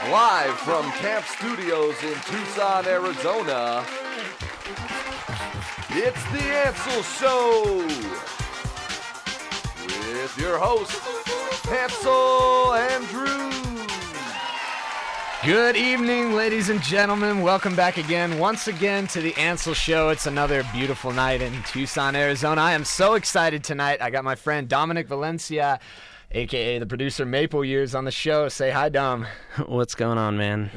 Live from Camp Studios in Tucson, Arizona, it's the Ansel Show with your host, Ansel and Drew. Good evening, ladies and gentlemen. Welcome back once again to the Ansel Show. It's another beautiful night in Tucson, Arizona. I am so excited tonight. I got my friend Dominic Valencia, a.k.a. the producer Maple Years, on the show. Say hi, Dom. What's going on, man?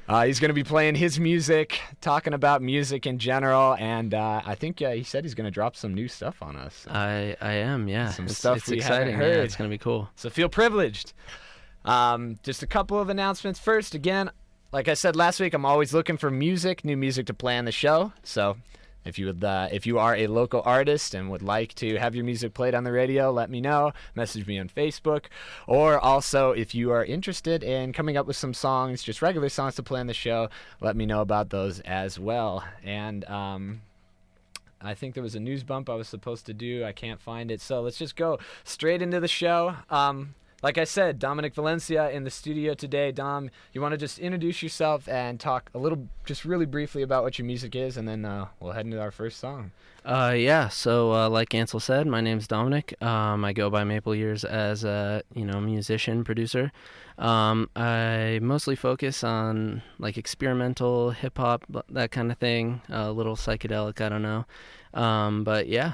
He's going to be playing his music, talking about music in general, and I think he said he's going to drop some new stuff on us. So. I am, yeah. Some stuff it's we exciting. haven't heard. Yeah, it's going to be cool. So feel privileged. Just a couple of announcements. First, again, like I said last week, I'm always looking for new music to play on the show. So if you are a local artist and would like to have your music played on the radio, let me know. Message me on Facebook. Or also, if you are interested in coming up with some songs, just regular songs to play on the show, let me know about those as well. And I think there was a news bump I was supposed to do. I can't find it. So let's just go straight into the show. Like I said, Dominic Valencia in the studio today. Dom, you want to just introduce yourself and talk a little, just really briefly about what your music is, and then we'll head into our first song. So like Ansel said, my name's Dominic. I go by Maple Years as a musician, producer. I mostly focus on like experimental hip-hop, that kind of thing, a little psychedelic, I don't know. But yeah.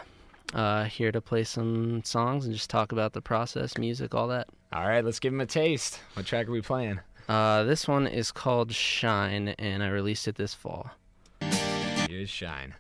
Here to play some songs and just talk about the process, music, all that. All right, let's give them a taste. What track are we playing? This one is called Shine, and I released it this fall. Here's Shine.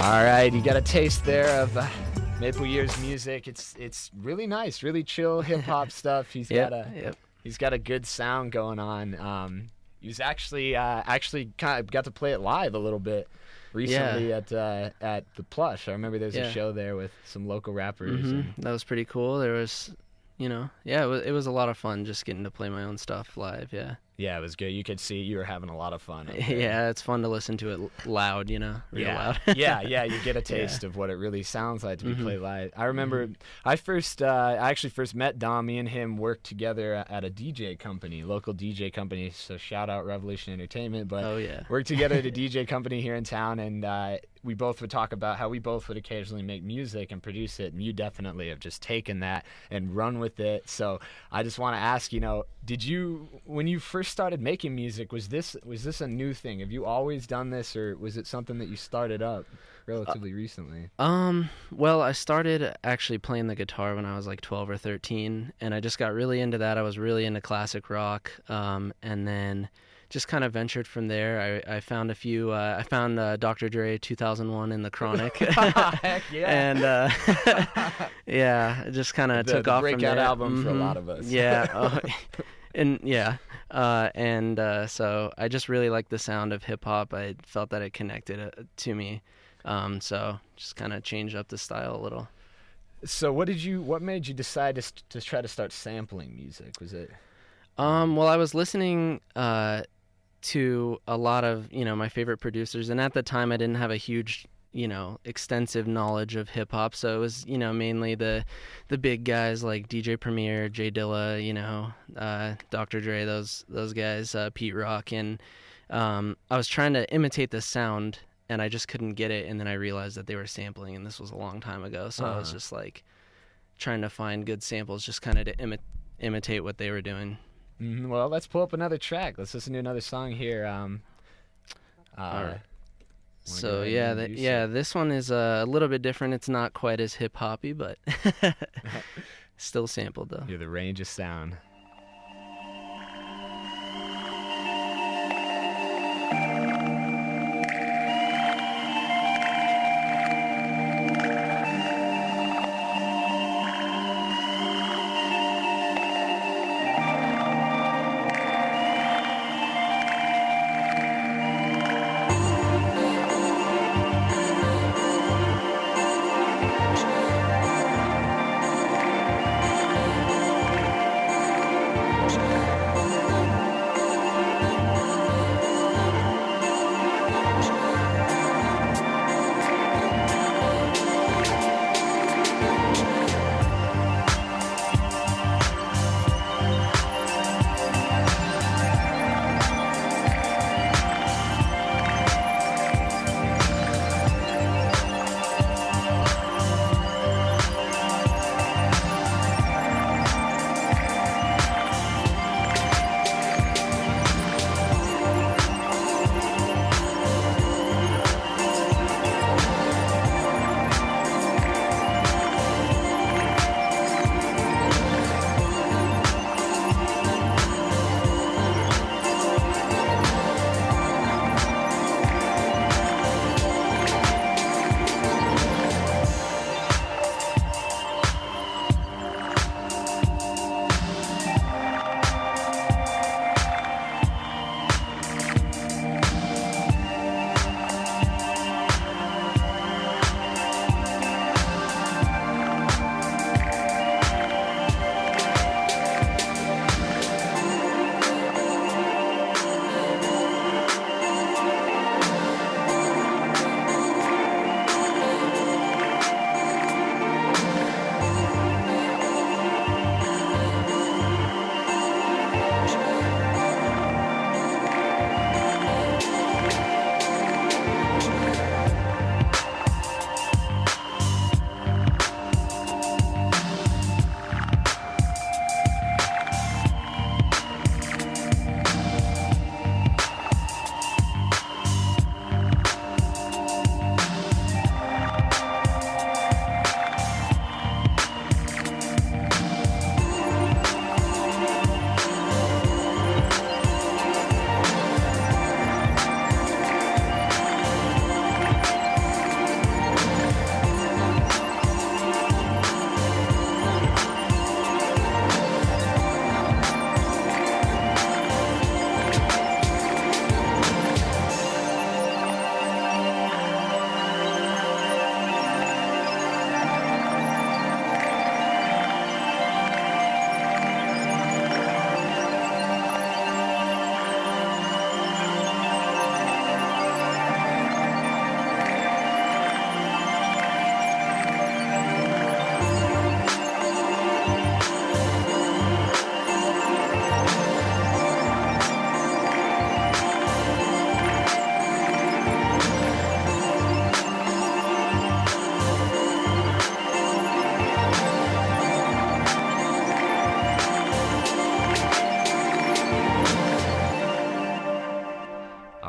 All right, you got a taste there of Maple Year's music. It's really nice, really chill hip hop stuff. He's got a good sound going on. He was actually kind of got to play it live a little bit recently at the Plush. I remember there's a show there with some local rappers. Mm-hmm. That was pretty cool. There was, it was a lot of fun just getting to play my own stuff live. Yeah. Yeah, it was good. You could see you were having a lot of fun. Yeah, it's fun to listen to it loud, real loud. yeah, you get a taste of what it really sounds like to be played live. I remember I actually first met Dom. Me and him worked together at a DJ company, local DJ company. So shout out Revolution Entertainment. But worked together at a DJ company here in town, and we both would talk about how we both would occasionally make music and produce it, and you definitely have just taken that and run with it. So I just want to ask, did you, when you first started making music, was this a new thing? Have you always done this, or was it something that you started up relatively recently? Well, I started actually playing the guitar when I was like 12 or 13, and I just got really into that. I was really into classic rock, and then just kind of ventured from there. I found a few. I found Dr. Dre 2001 in the Chronic. Heck yeah! And it just kind of took off from there. Breakout album for a lot of us. Yeah, so I just really liked the sound of hip hop. I felt that it connected to me, so just kind of changed up the style a little. So what made you decide to try to start sampling music? Was it? Well, I was listening to a lot of, my favorite producers. And at the time I didn't have a huge, extensive knowledge of hip hop. So it was, mainly the big guys like DJ Premier, Jay Dilla, Dr. Dre, those guys, Pete Rock. And I was trying to imitate the sound and I just couldn't get it. And then I realized that they were sampling, and this was a long time ago. So I was just like trying to find good samples, just kind of to imitate what they were doing. Well, let's pull up another track. Let's listen to another song here. All right. So this one is a little bit different. It's not quite as hip hoppy, but still sampled though. Hear the range of sound.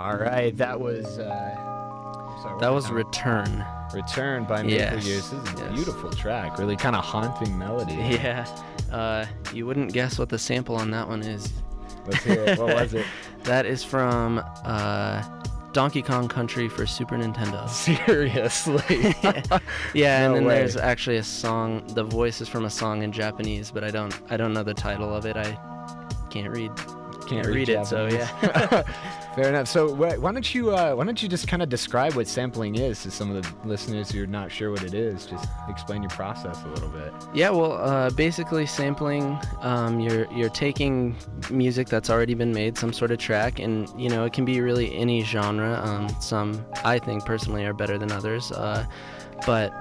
All right, that was. That was Return. Return by Maple Years. This is a beautiful track. Really kind of haunting melody. Yeah. You wouldn't guess what the sample on that one is. Let's hear it. What was it? That is from Donkey Kong Country for Super Nintendo. Seriously? Yeah, No and then way. there's actually a song. The voice is from a song in Japanese, but I don't know the title of it. I can't read. Can't read it, so Japanese. yeah. Fair enough. So why don't you just kind of describe what sampling is to some of the listeners who are not sure what it is? Just explain your process a little bit. Yeah, well, basically sampling, you're taking music that's already been made, some sort of track, and it can be really any genre. Some I think personally are better than others, but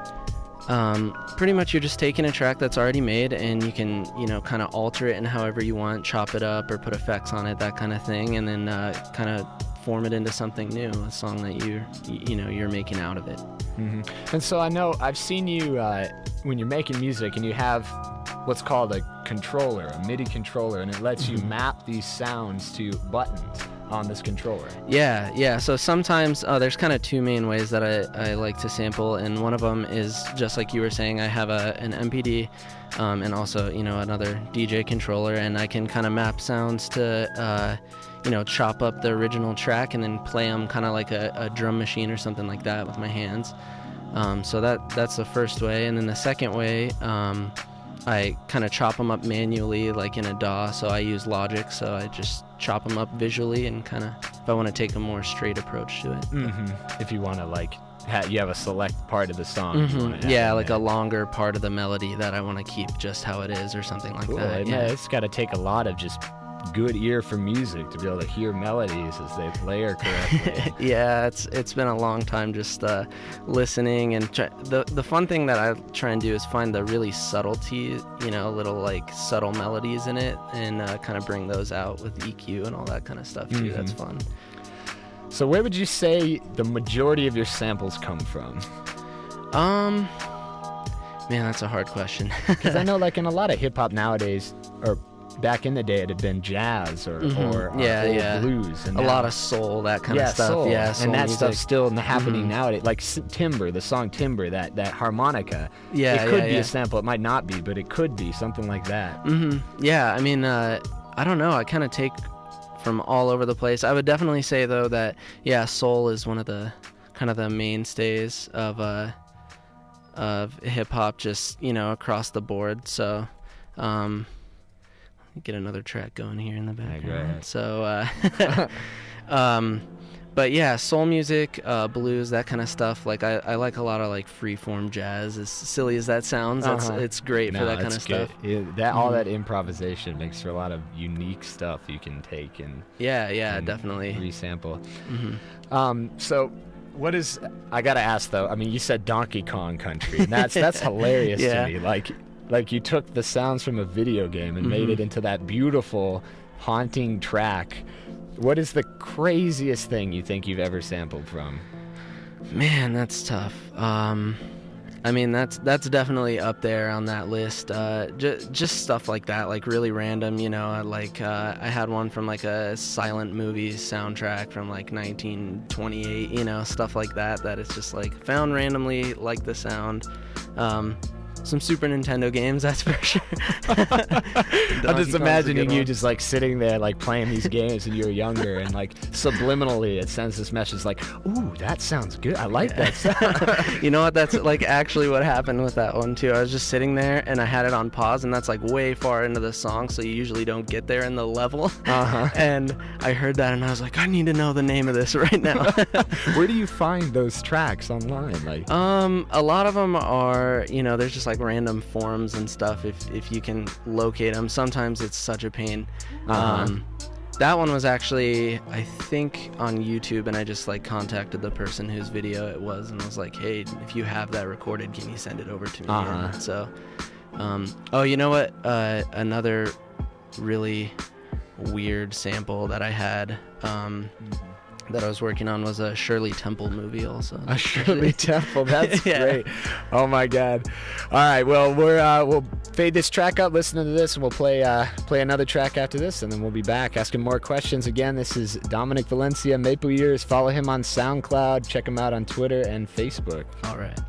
pretty much you're just taking a track that's already made, and you can kind of alter it in however you want, chop it up or put effects on it, that kind of thing, and then kind of form it into something new, a song that you're making out of it. Mm-hmm. And so I know I've seen you when you're making music, and you have what's called a controller, a MIDI controller, and it lets you map these sounds to buttons on this controller. Yeah. So sometimes there's kind of two main ways that I like to sample, and one of them is just like you were saying. I have an MPD and also another DJ controller, and I can kind of map sounds to chop up the original track and then play them kind of like a drum machine or something like that with my hands. So that's the first way, and then the second way, I kind of chop them up manually, like in a DAW. So I use Logic, so I just chop them up visually and kind of, if I want to take a more straight approach to it. Mm-hmm. If you want to you have a select part of the song. Mm-hmm. Yeah, like a longer part of the melody that I want to keep just how it is or something like that. Yeah, it's got to take a lot of just good ear for music to be able to hear melodies as they layer correctly. Yeah, it's been a long time just listening, and the fun thing that I try and do is find the really subtlety, little like subtle melodies in it, and kind of bring those out with EQ and all that kind of stuff too. Mm-hmm. That's fun. So where would you say the majority of your samples come from? Man, that's a hard question. Because I know like in a lot of hip hop nowadays, or back in the day, it had been jazz or old blues, and a lot of soul, that kind of stuff. Soul. Yeah, soul and that music. stuff's still happening nowadays. Like Timber, the song Timber, that harmonica. Yeah, it could be a sample. It might not be, but it could be something like that. Mm-hmm. Yeah, I mean, I don't know. I kind of take from all over the place. I would definitely say though that soul is one of the kind of the mainstays of hip hop, just across the board. So. Get another track going here in the background. So, but yeah, soul music, blues, that kind of stuff. Like I like a lot of like freeform jazz. As silly as that sounds, it's great for that kind of stuff. All that improvisation makes for a lot of unique stuff you can take and definitely resample. Mm-hmm. So. I gotta ask though? I mean, you said Donkey Kong Country, and that's hilarious to me. Like you took the sounds from a video game and made it into that beautiful, haunting track. What is the craziest thing you think you've ever sampled from? Man, that's tough. I mean, that's definitely up there on that list. Just stuff like that, like really random, like I had one from like a silent movie soundtrack from like 1928, stuff like that it's just like found randomly, like the sound. Some Super Nintendo games, that's for sure. I'm just imagining you just like sitting there like playing these games when you were younger, and like subliminally it sends this message like, ooh, that sounds good. I like that sound. You know what? That's like actually what happened with that one too. I was just sitting there and I had it on pause, and that's like way far into the song, so you usually don't get there in the level. And I heard that and I was like, I need to know the name of this right now. Where do you find those tracks online? Like, a lot of them are, there's just like random forums and stuff if you can locate them. Sometimes it's such a pain. That one was actually, I think, on YouTube, and I just like contacted the person whose video it was, and I was like, hey, if you have that recorded, can you send it over to me? And so you know what, another really weird sample that I had, that I was working on was a Shirley Temple movie also. A Shirley Temple, that's Yeah. great. Oh my God. All right, well we'll fade this track up, listen to this, and we'll play another track after this, and then we'll be back asking more questions. Again, this is Dominic Valencia, Maple Years. Follow him on SoundCloud. Check him out on Twitter and Facebook. All right.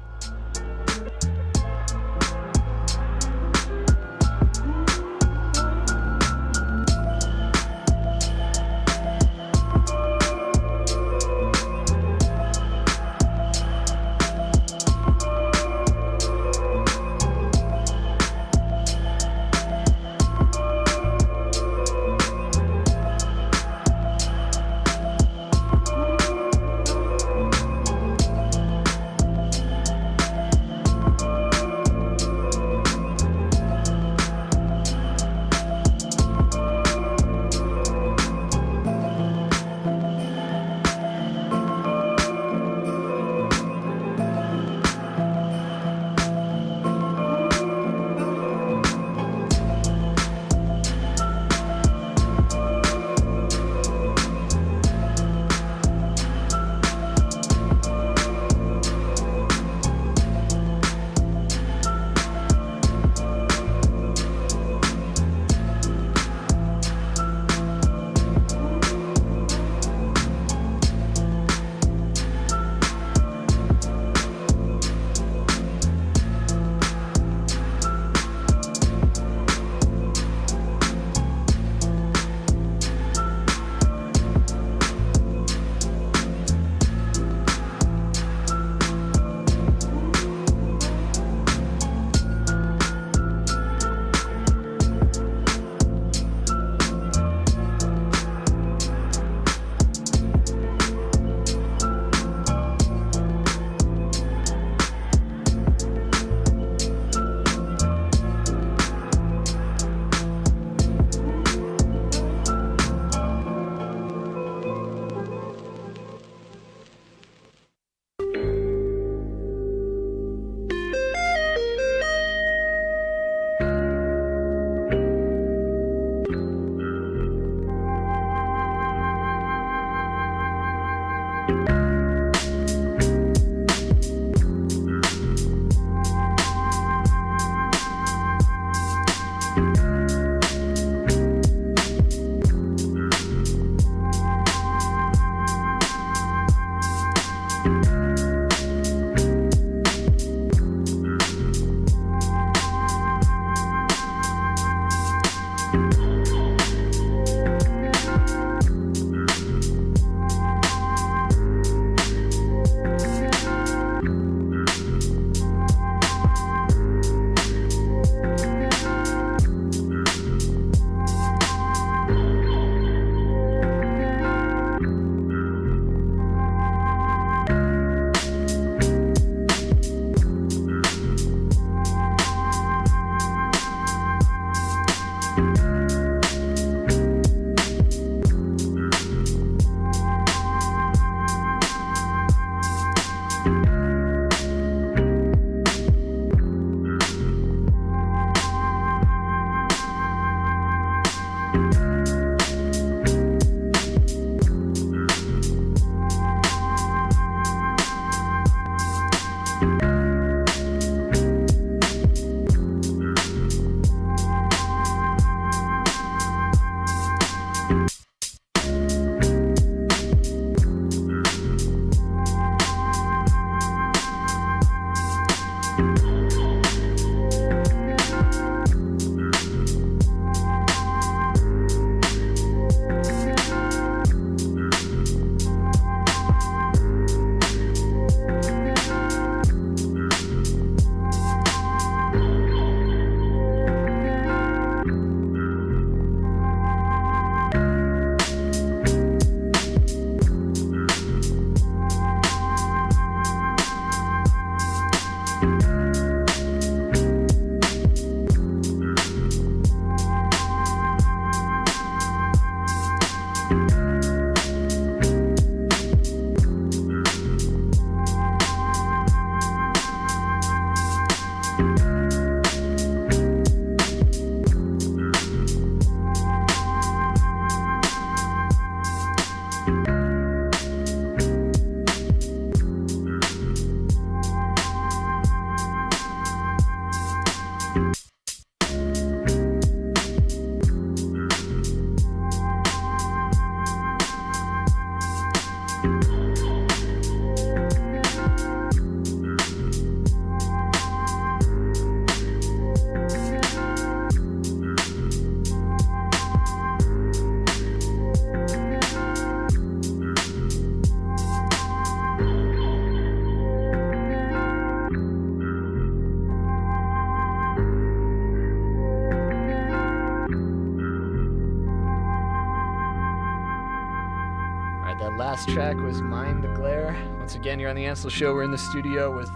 last track was Mind the Glare. Once again, you're on the Ansel Show. We're in the studio with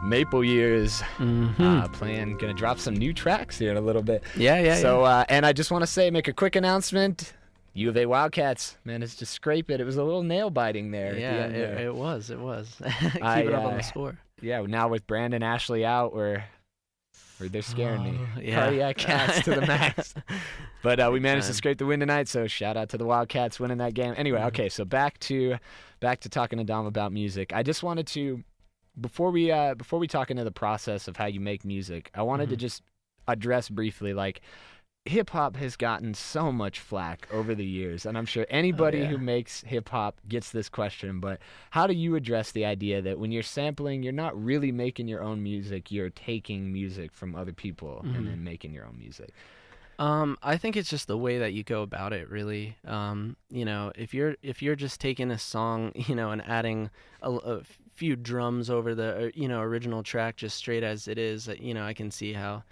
Maple Years, gonna drop some new tracks here in a little bit. So, and I just want to make a quick announcement. U of A Wildcats, managed to scrape it. It was a little nail biting there. Yeah, it was. Keep it up on the score. Yeah, now with Brandon Ashley out, they're scaring me. Yeah. Cardiac cats to the max. But we managed to scrape the win tonight, so shout out to the Wildcats winning that game. Anyway, okay, so back to talking to Dom about music. I just wanted to, before we talk into the process of how you make music, I wanted to just address briefly, like, hip-hop has gotten so much flack over the years, and I'm sure anybody who makes hip-hop gets this question, but how do you address the idea that when you're sampling, you're not really making your own music, you're taking music from other people and then making your own music? I think it's just the way that you go about it, really. If you're just taking a song, and adding a few drums over the, original track just straight as it is, I can see how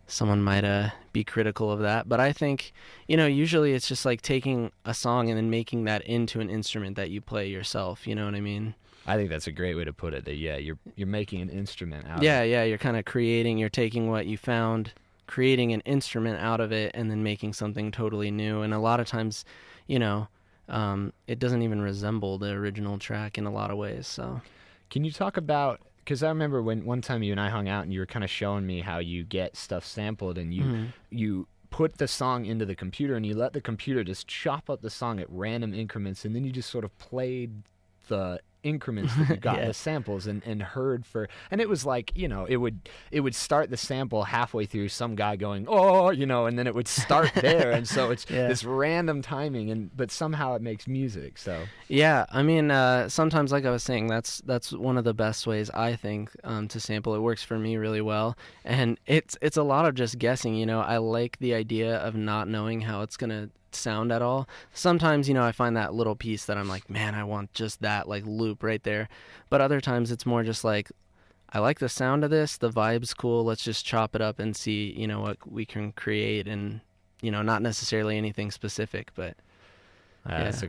someone might be critical of that. But I think, usually it's just like taking a song and then making that into an instrument that you play yourself, you know what I mean? I think that's a great way to put it, that, you're making an instrument out of it. Yeah, you're kind of you're taking what you found, creating an instrument out of it, and then making something totally new. And a lot of times, it doesn't even resemble the original track in a lot of ways, so. Can you talk about, because I remember when one time you and I hung out and you were kind of showing me how you get stuff sampled and you put the song into the computer and you let the computer just chop up the song at random increments, and then you just sort of played the increments that you got the samples and heard for, and it was like, it would start the sample halfway through some guy going, and then it would start there, and so it's this random timing, but somehow it makes music. So I mean, sometimes, like I was saying, that's one of the best ways, I think, to sample. It works for me really well, and it's a lot of just guessing. I like the idea of not knowing how it's gonna sound at all. Sometimes, I find that little piece that I'm like, man, I want just that, like, loop right there. But other times it's more just like, I like the sound of this, the vibe's cool, let's just chop it up and see, what we can create, and, not necessarily anything specific, but that's a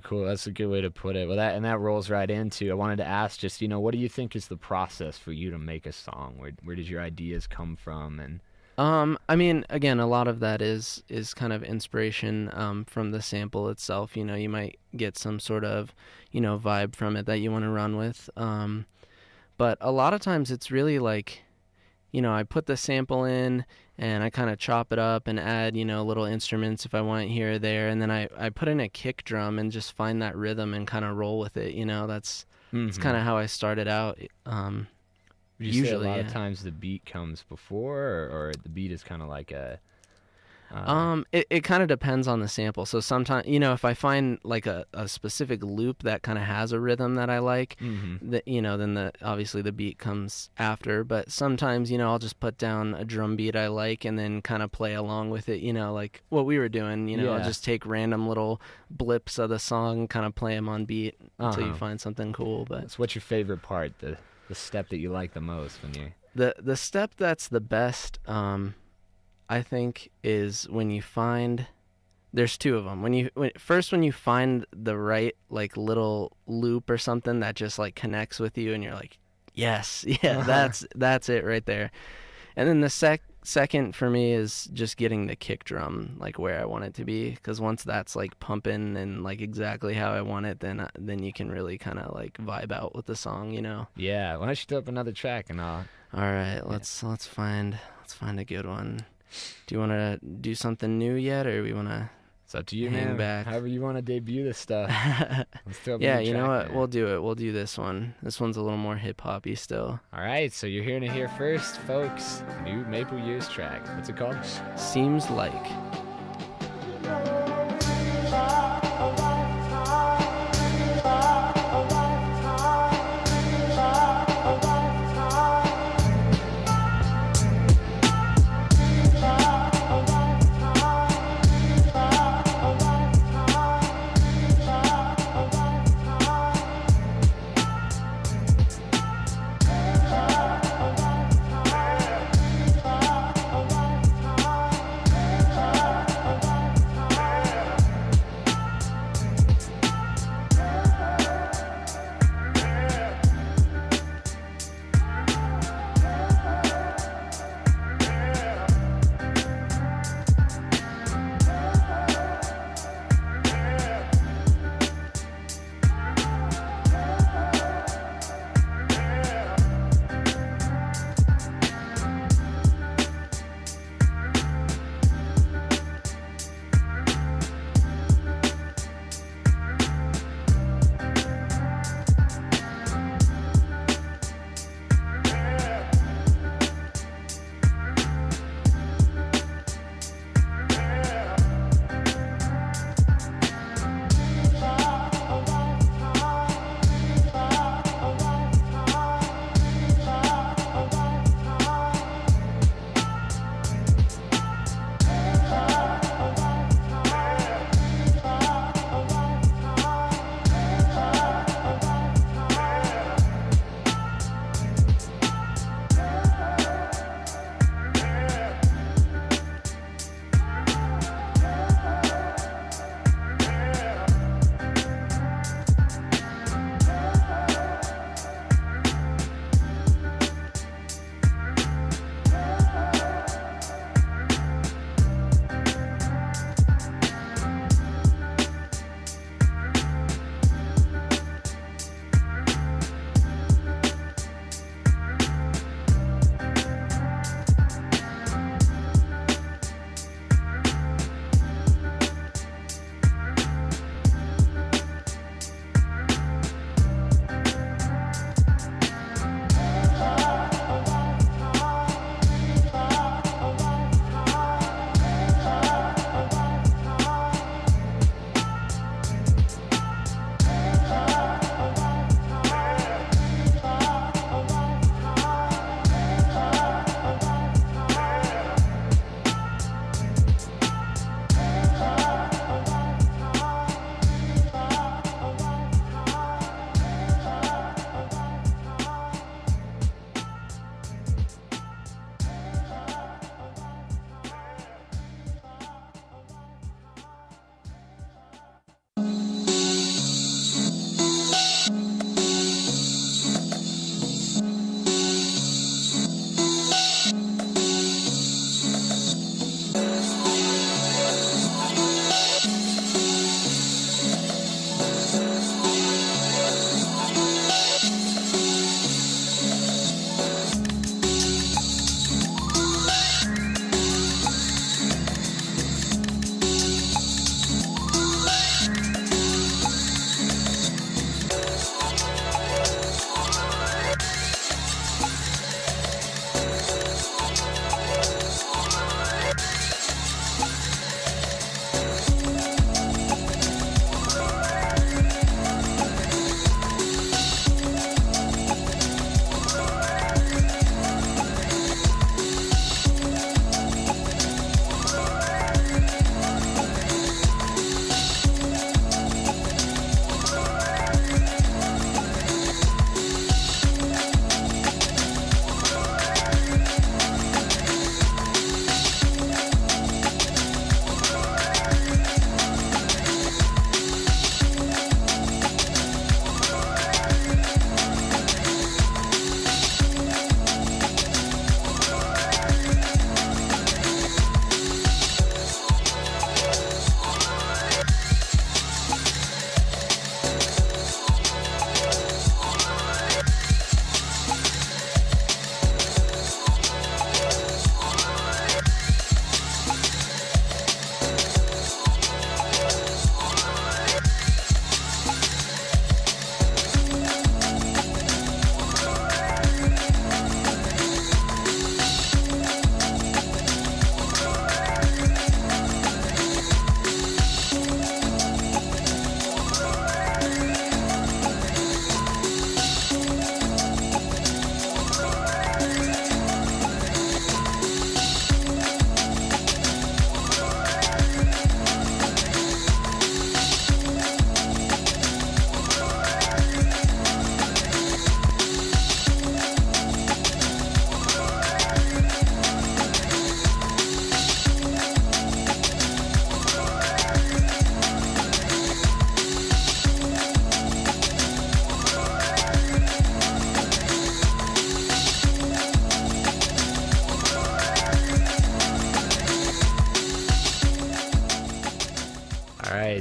good way to put it. Well, that rolls right into, I wanted to ask just, what do you think is the process for you to make a song? Where did your ideas come from? And I mean, again, a lot of that is kind of inspiration from the sample itself. You might get some sort of, vibe from it that you want to run with. But a lot of times it's really like, I put the sample in and I kind of chop it up and add, little instruments if I want it here or there. And then I put in a kick drum and just find that rhythm and kind of roll with it. That's kind of how I started out. Would you say a lot of times the beat comes before, or the beat is kind of like a... It kind of depends on the sample. So sometimes, if I find like a specific loop that kind of has a rhythm that I like, then obviously the beat comes after. But sometimes, I'll just put down a drum beat I like and then kind of play along with it, like what we were doing. I'll just take random little blips of the song, kind of play them on beat until you find something cool. But so what's your favorite part? The step that you like the most when you... The step that's the best, I think, is when you find... There's two of them. When you find the right, like, little loop or something that just, like, connects with you and you're like, yes, that's it right there. And then the second for me is just getting the kick drum, like, where I want it to be, because once that's, like, pumping and, like, exactly how I want it, then you can really kind of, like, vibe out with the song, Yeah, why don't you throw up another track and All right, let's find a good one. Do you want to do something new yet, or we want to... It's up to you, hang man. back. However you want to debut this stuff. Let's throw up yeah, a new you know track, what? man. We'll do it. We'll do this one. This one's a little more hip-hop-y still. All right, so you're hearing it here first, folks. New Maple Years track. What's it called? Seems Like.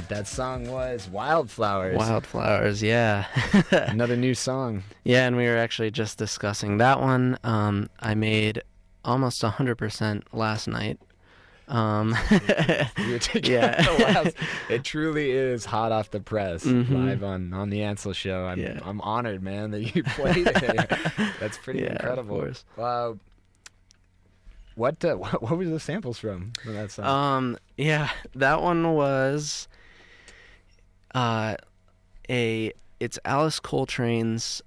That song was Wildflowers. Wildflowers, yeah. Another new song. Yeah, and we were actually just discussing that one. I made almost 100% last night. Yeah. It truly is hot off the press, live on the Ansel show. I'm honored, man, that you played it. That's pretty incredible. Of course. What were the samples from that song? That one was it's Alice Coltrane's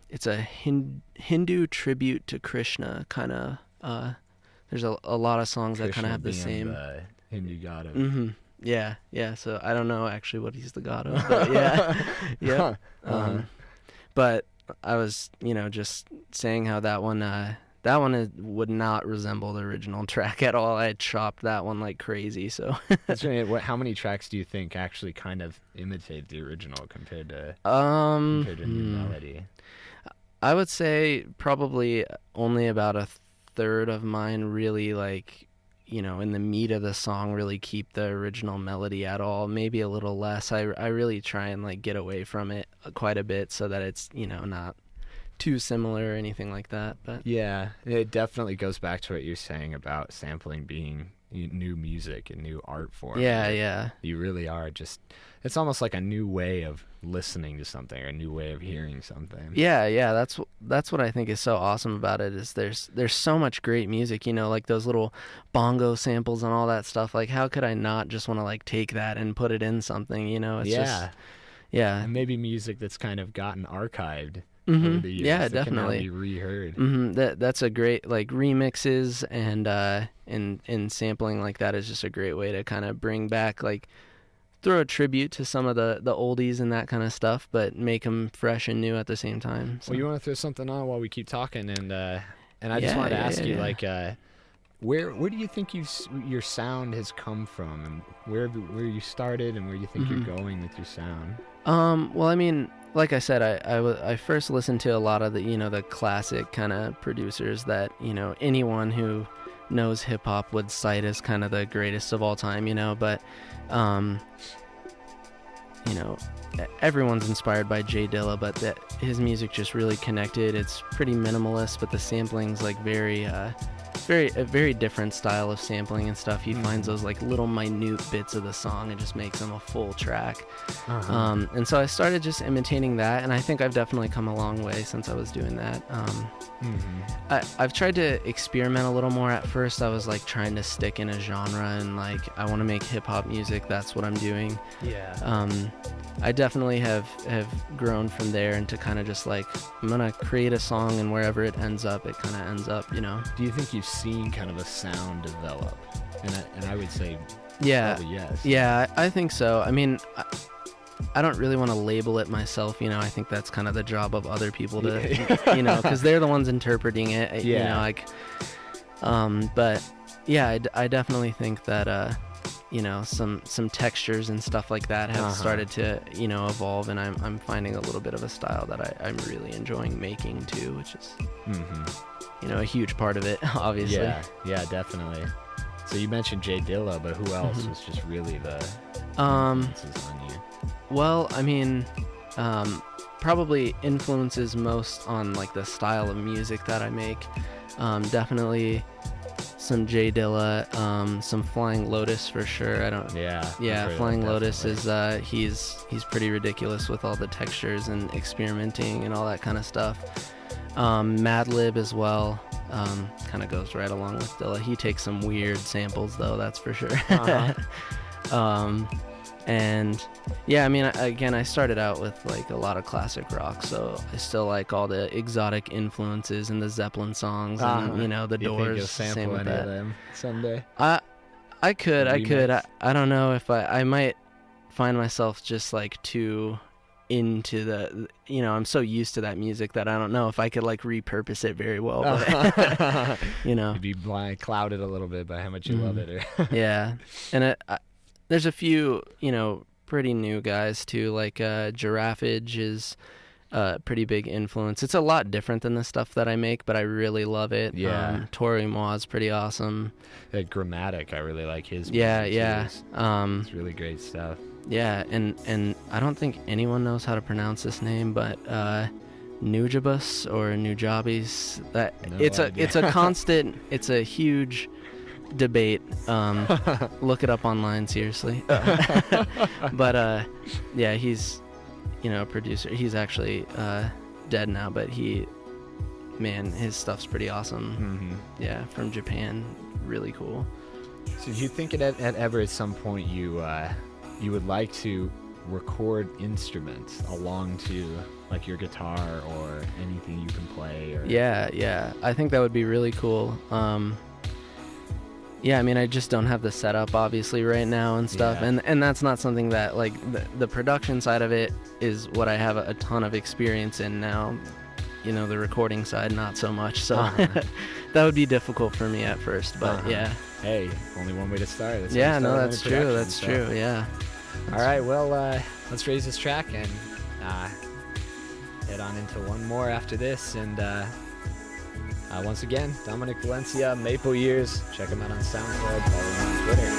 it's a Hindu tribute to Krishna kind of. There's a lot of songs that kind of have the same. The Hindu god of. Yeah. So I don't know actually what he's the god of, but yeah. But I was, just saying how that one would not resemble the original track at all. I chopped that one like crazy. So. That's right. How many tracks do you think actually kind of imitate the original compared to new melody? I would say probably only about a third of mine really in the meat of the song really keep the original melody at all, maybe a little less. I really try and get away from it quite a bit so that it's not too similar or anything like that. But yeah, it definitely goes back to what you're saying about sampling being new music and new art form. Yeah. You really are it's almost like a new way of listening to something or a new way of hearing something. Yeah, that's what I think is so awesome about it is there's so much great music, like those little bongo samples and all that stuff. Like how could I not just want to take that and put it in something, it's just and maybe music that's kind of gotten archived over the years. Yeah, that definitely. Can now be reheard. That's a great remixes and sampling like that is just a great way to kind of bring back throw a tribute to some of the oldies and that kind of stuff, but make them fresh and new at the same time. So. Well, you want to throw something on while we keep talking, and I just wanted to ask you, where do you think your sound has come from, and where you started, and where you think you're going with your sound? Well, I mean, like I said, I first listened to a lot of the the classic kind of producers that anyone who knows hip hop would cite as kind of the greatest of all time, but everyone's inspired by Jay Dilla, but his music just really connected. It's pretty minimalist, but the sampling's a very different style of sampling and stuff. He finds those little minute bits of the song and just makes them a full track. And so I started just imitating that, and I think I've definitely come a long way since I was doing that. I've tried to experiment a little more. At first I was trying to stick in a genre and I want to make hip hop music. That's what I'm doing. I definitely have grown from there into kind of just I'm gonna create a song, and wherever it ends up, it kind of ends up, Do you think you've seen kind of a sound develop? And I would say probably yes. Yeah, I think so. I mean, I don't really want to label it myself, I think that's kind of the job of other people to, because they're the ones interpreting it, but yeah, I definitely think that, some textures and stuff like that have started to, evolve, and I'm finding a little bit of a style that I'm really enjoying making too, which is, a huge part of it, obviously. Yeah, definitely. So you mentioned Jay Dilla, but who else was just really the influences on you? Well, I mean, probably influences most on the style of music that I make. Definitely some Jay Dilla, some Flying Lotus for sure. Flying Lotus is he's pretty ridiculous with all the textures and experimenting and all that kind of stuff. Madlib as well, kind of goes right along with Dilla. He takes some weird samples though, that's for sure. And yeah, I mean, again, I started out with a lot of classic rock, so I still like all the exotic influences and the Zeppelin songs and the you Doors. Think you'll sample any of them someday? I could. I don't know if I might find myself just too into the I'm so used to that music that I don't know if I could repurpose it very well, but you'd be clouded a little bit by how much you love it. Yeah, and there's a few pretty new guys too, Giraffage is a pretty big influence. It's a lot different than the stuff that I make, but I really love it. Tori Moa's pretty awesome. Grammatic, I really like his music. It's really great stuff. Yeah, and I don't think anyone knows how to pronounce this name, but Nujabes or Nujabes. That No it's idea. a constant. It's a huge debate. Look it up online, seriously. But yeah, he's a producer. He's actually dead now, but his stuff's pretty awesome. Yeah, from Japan, really cool. So do you think at ever at some point you would like to record instruments along to like your guitar or anything you can play? Or Yeah, I think that would be really cool. Yeah, I mean, I just don't have the setup obviously right now and stuff, Yeah. and that's not something that, like, the production side of it is what I have a ton of experience in now. The recording side not so much, so that would be difficult for me at first, but yeah. Hey, only one way to start. That's Yeah, how you no, start that's any true. production, That's so. true. Yeah. All right, well, let's raise this track and head on into one more after this. And once again, Dominic Valencia, Maple Years. Check him out on SoundCloud. Follow him on Twitter.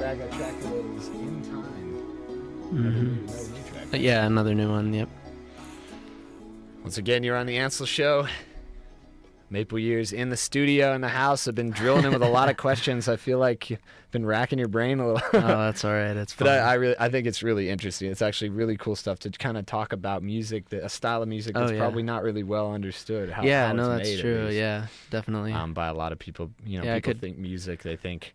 I got a track that is In Time. Another new track. Yeah, another new one. Yep. Once again, you're on the Ansel Show. Maple Years in the studio in the house. I've been drilling in with a lot of questions. I feel like you've been racking your brain a little. Oh, that's all right. It's fine. But I think it's really interesting. It's actually really cool stuff to kind of talk about music, a style of music that's probably not really well understood. How no, it's that's made, true. Yeah, definitely. By a lot of people. People think music, they think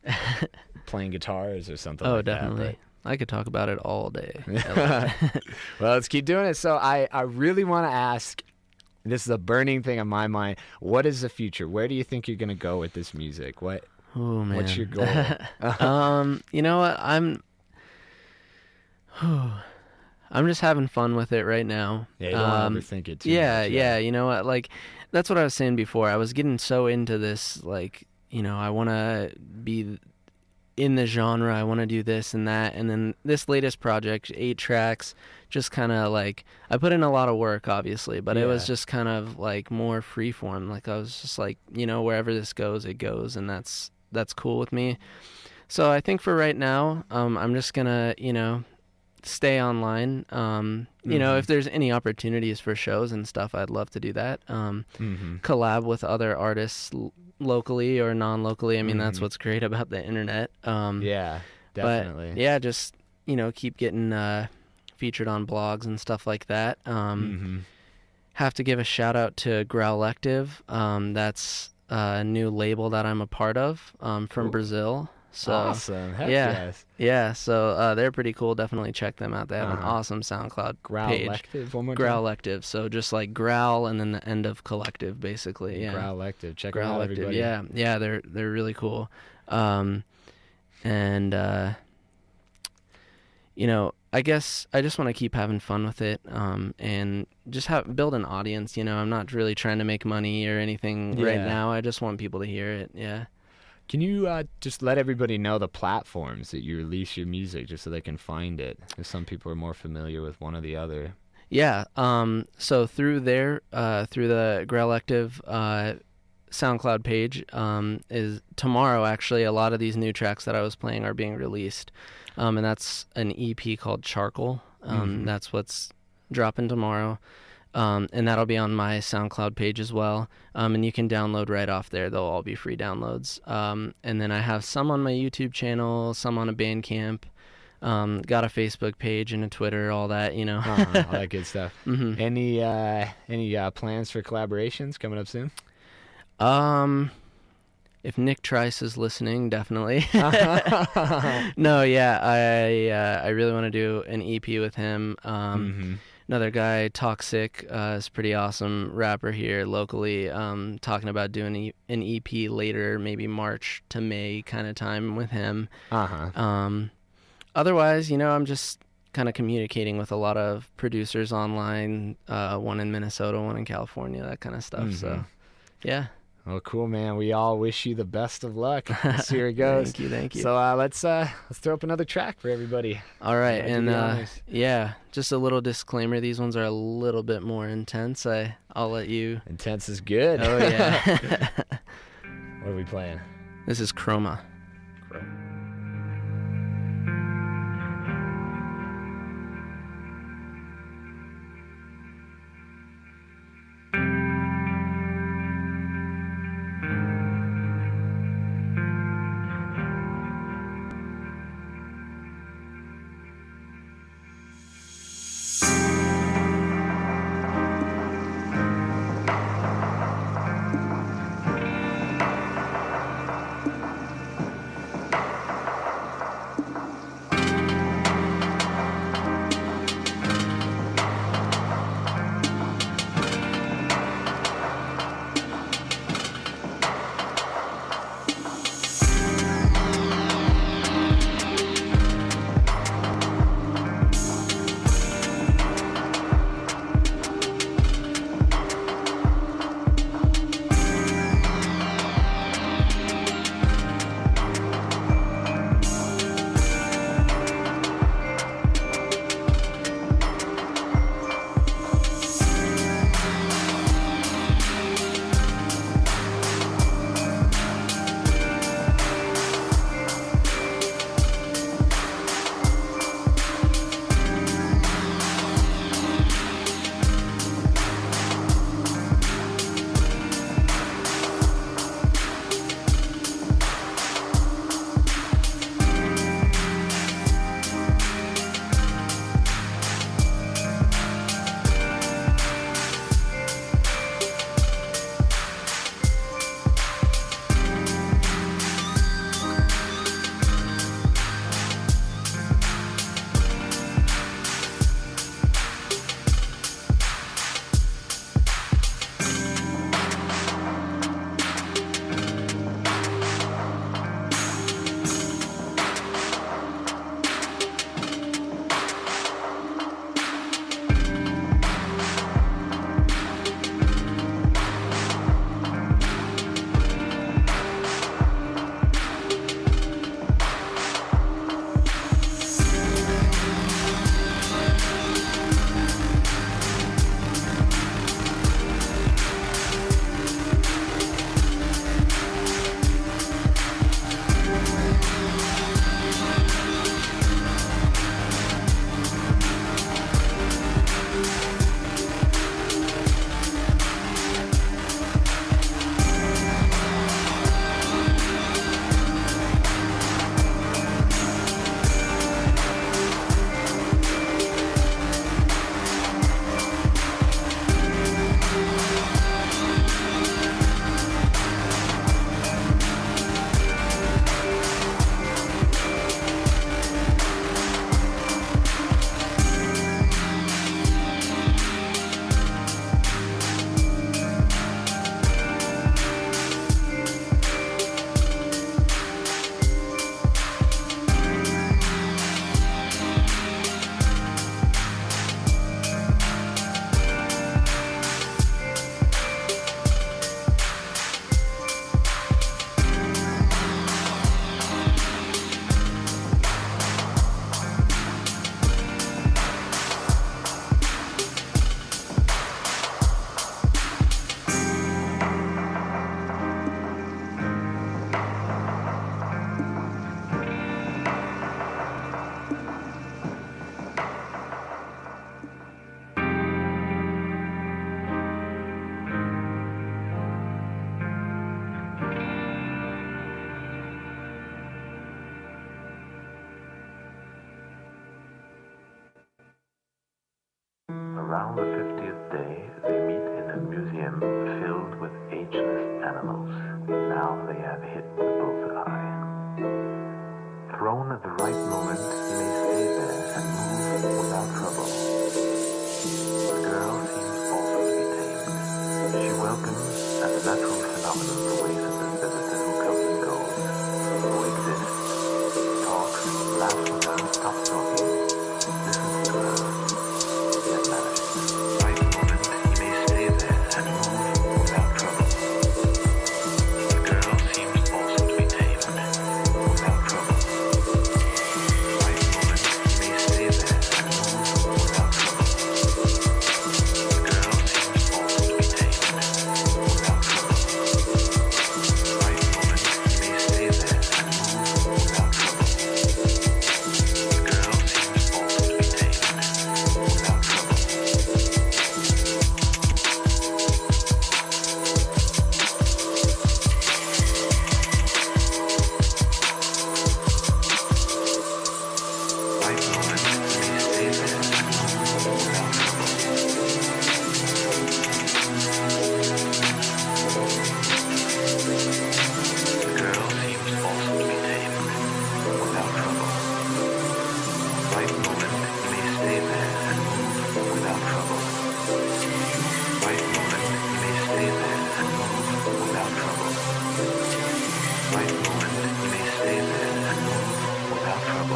playing guitars or something. Oh, like definitely. That, I could talk about it all day. Well, let's keep doing it. So I really want to ask. This is a burning thing on my mind. What is the future? Where do you think you're gonna go with this music? Oh man, what's your goal? You know what? I'm just having fun with it right now. Yeah, you don't want to overthink it too much. Yeah. You know what? Like, that's what I was saying before. I was getting so into this, like, I want to be in the genre. I want to do this and that. And then this latest project, 8 tracks, just kind of like, I put in a lot of work, obviously, but it was just kind of like more freeform. Like, I was just like, wherever this goes, it goes, and that's cool with me. So I think for right now, I'm just gonna, stay online. If there's any opportunities for shows and stuff, I'd love to do that. Collab with other artists locally or non-locally. I mean, that's what's great about the internet. Yeah, definitely. But yeah, just, keep getting featured on blogs and stuff like that. Have to give a shout out to Growlective. That's a new label that I'm a part of, from Brazil. So, awesome. Heck yes. Yeah, so they're pretty cool. Definitely check them out. They have an awesome SoundCloud page. Growlective, one more time. Growlective. So just like growl and then the end of collective, basically. Yeah. Growlective. Check them out, everybody. Yeah, they're really cool. I guess I just want to keep having fun with it, and just build an audience. I'm not really trying to make money or anything right now. I just want people to hear it. Yeah. Can you just let everybody know the platforms that you release your music, just so they can find it? Because some people are more familiar with one or the other. Yeah. So through there, through the Growlective SoundCloud page, is tomorrow. Actually, a lot of these new tracks that I was playing are being released, and that's an EP called Charcoal. That's what's dropping tomorrow. And that'll be on my SoundCloud page as well. And you can download right off there. They'll all be free downloads. And then I have some on my YouTube channel, some on a Bandcamp, got a Facebook page and a Twitter, all that, all that good stuff. Any plans for collaborations coming up soon? If Nick Trice is listening, definitely. No, yeah, I really want to do an EP with him. Another guy, Toxic, is a pretty awesome rapper here locally, talking about doing an EP later, maybe March to May kind of time with him. Otherwise, I'm just kind of communicating with a lot of producers online, one in Minnesota, one in California, that kind of stuff. So, yeah. Well, cool, man. We all wish you the best of luck. Let's see where it goes. Thank you. So let's throw up another track for everybody. All right, and just a little disclaimer: these ones are a little bit more intense. I'll let you. Intense is good. Oh yeah. What are we playing? This is Chroma. Around the 50th day, they meet in a museum filled with ageless animals. Now they have hit the bullseye. Thrown at the right moment, he may stay there and move without trouble. The girl seems also to be tamed. She welcomes as a natural phenomenon the ways of the visitor who comes and goes, who exists, talks, laughs without stop talking, listens to her, yet vanishes. Right moment, he may stay there and move without trouble. The girl seems also to be tamed, without trouble. Right moment, he may stay there and move without trouble. The girl seems also to be tamed, without trouble. Right moment, he may stay there and move without trouble. The girl seems also to be tamed, without trouble. Right moment, he may stay there and move without trouble. The girl seems also to be tamed, without trouble. Right moment, he may stay there and move without trouble.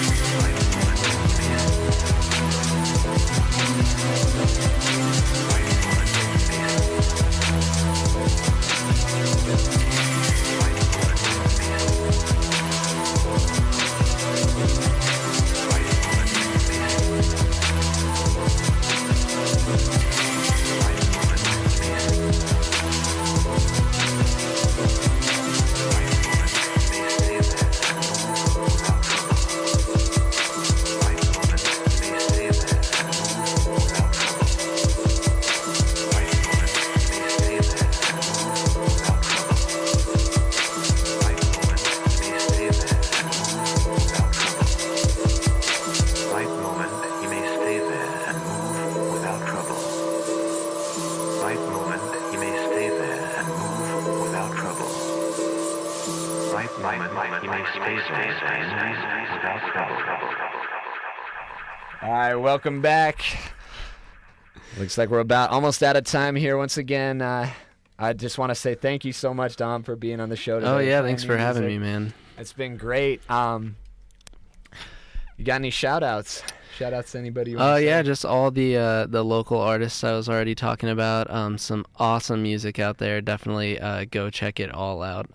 Right moment, he may stay there and move without trouble. Right moment, he may stay there and move without trouble. Right moment, he may stay there. Right moment, he may stay there. Right moment, he may stay there. Right moment, he may stay there. Right moment, he may stay there. Right moment, he may stay there. Right moment, he may stay there. Right moment, he may stay there. Right moment, he may stay there and move without trouble. Right moment, he may stay there and move without trouble. Right moment, he may stay there and move without trouble. Right moment, he may stay there and move without trouble. Right moment, he may stay there and move without trouble. Right moment, he may stay there and move without trouble. Right moment, he may stay there and move without trouble. All right, welcome back. Looks like we're about almost out of time here. Once again, I just want to say thank you so much, Dom, for being on the show today. Oh yeah, playing thanks new for having music. me, man. It's been great. You got any shout-outs? Shout-outs to anybody you want Oh to yeah, say? just all the local artists I was already talking about. Some awesome music out there. Definitely go check it all out.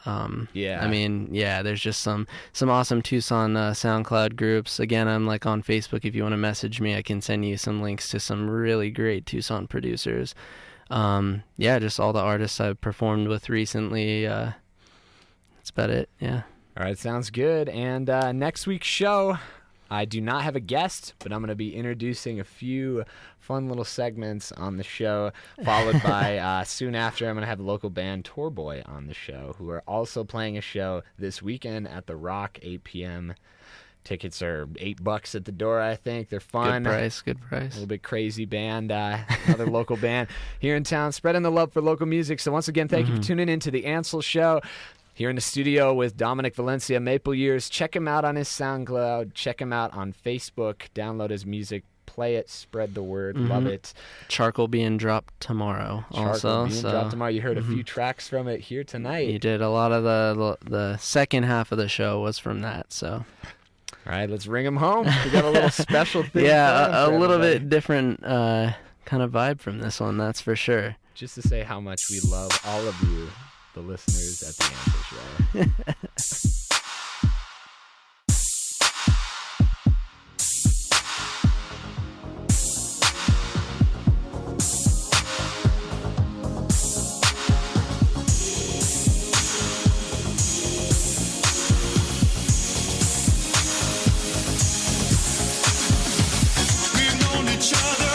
Yeah. I mean, yeah, there's just some awesome Tucson SoundCloud groups. Again, I'm like on Facebook. If you want to message me, I can send you some links to some really great Tucson producers. Yeah, just all the artists I've performed with recently. That's about it. Yeah. All right, sounds good. And next week's show, I do not have a guest, but I'm going to be introducing a few fun little segments on the show, followed by soon after I'm going to have a local band, Tour Boy, on the show, who are also playing a show this weekend at the Rock, 8 p.m. Tickets are $8 at the door, I think. They're fun. Good price. A little bit crazy band, another local band here in town, spreading the love for local music. So once again, thank you for tuning in to the Ansel Show. Here in the studio with Dominic Valencia, Maple Years. Check him out on his SoundCloud. Check him out on Facebook. Download his music. Play it. Spread the word. Love it. Charcoal being dropped tomorrow. Charcoal being dropped tomorrow. You heard a few tracks from it here tonight. You did. A lot of the second half of the show was from that. So. All right, let's ring him home. We got a little special thing. Yeah, for a little everybody. bit different kind of vibe from this one. That's for sure. Just to say how much we love all of you, the listeners at the Ansel Show. We've known each other.